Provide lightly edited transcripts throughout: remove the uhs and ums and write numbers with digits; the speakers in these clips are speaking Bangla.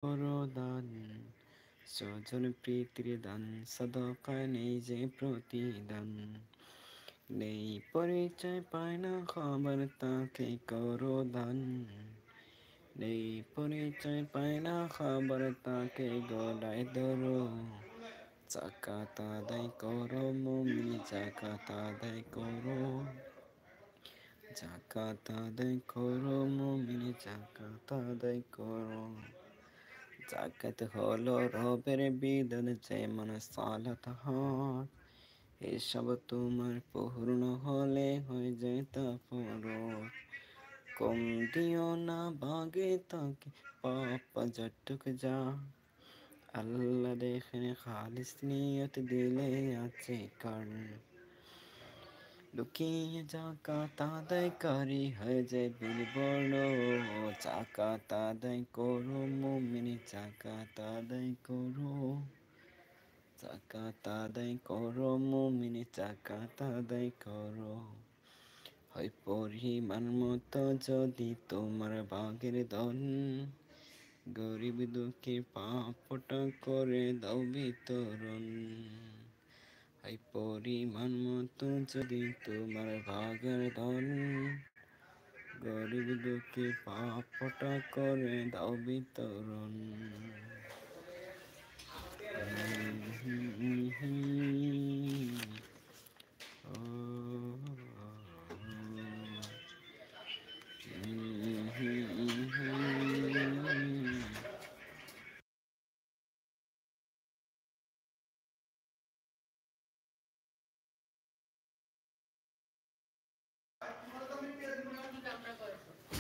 করো দান, স্বজন প্রীতির দান, সদকায় নেই যে প্রতিদান। নেই পরিচয় পায় না খবর তাকে করো দান, নেই পরিচয় পায় না খবর তাকে গলায় ধরো। জাকাত আদায় করো মুমিন, জাকাত আদায় করো, জাকাত আদায় করো মুমিন, জাকাত আদায় করো। জাকাত হলো রবের বিধান, যেমন সালাত হজ, এসব তোমার পূর্ণ হলে হয়ে যায় তা ফরজ। কম দিও না বাগে তাকে, পাপ যতটুক যা, আল্লাহ দেখেন খালিস নিয়ত দিলে আছে কার। লুকিয়ে জাকাত আদায়কারী হয়ে যায় বিবর্ণ, জাকাত আদায় করো মুমিন, জাকাত আদায় করো, জাকাত আদায় করো মুমিন, জাকাত আদায় করো। হয় পরিমাণ মতো যদি তোমার বাগের ধন, গরিব দুঃখী পাপটা করে দাও বিতরণ। হয় পরিমাণ মতো যদি তোমার ভাগের ধন, গরিব দুঃখী পাপটা করে দাও বিতরণ।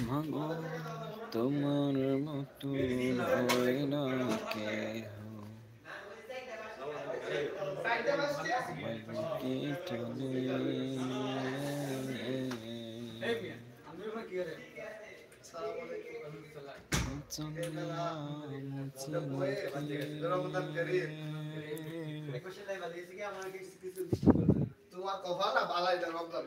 মাগো তোমার মতো হয় না কেহ, মাগোকে টানে চন্দ্রা তোমার কপাল না বালাই না রমজান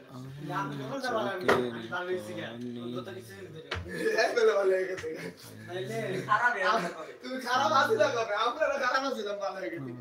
তুমি খারাপ আছি না কবে আমরা খারাপ আছিলাম ভালো হয়ে গেছি।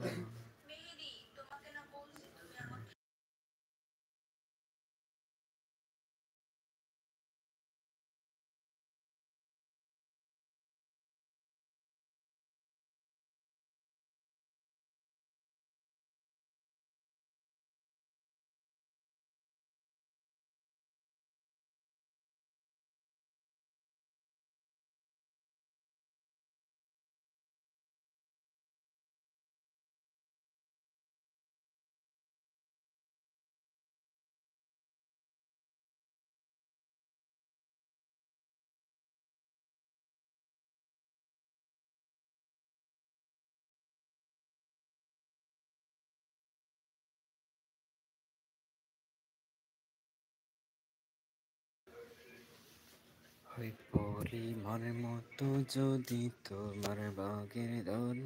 ওই পরিমাণ মতো যদি তোমার বাগের ধন,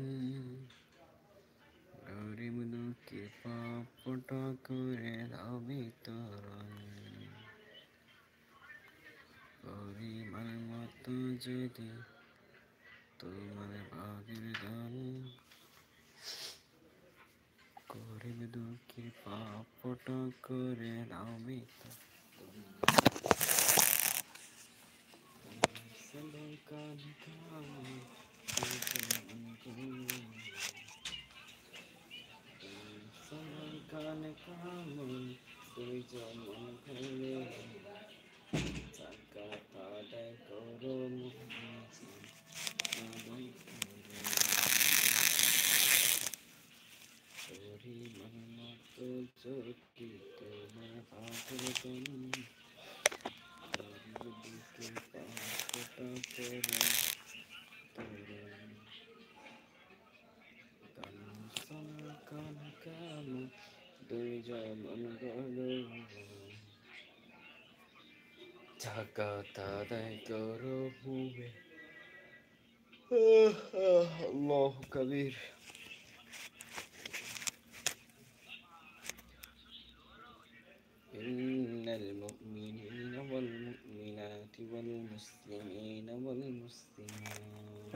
গরিব দুঃখী পাপটা করে দাও বিতরণ। পরিমাণ মতো যদি তোমার বাগের ধন, গরিব দুঃখী পাপটা করে দাও বিতরণ। কান কামে কান কামে তুই যেমন করে, জাকাত আদায় করো পরিমাণ মতো যদি তোমার ভাগের ধন, গরিব দুঃখী পাপটা করে তরুণ। কান কাম দুই যেমন করো, জাকাত আদায় করো হুবে। আল্লাহু কবির। إن المؤمنين والمؤمنات والمسلمين والمسلمات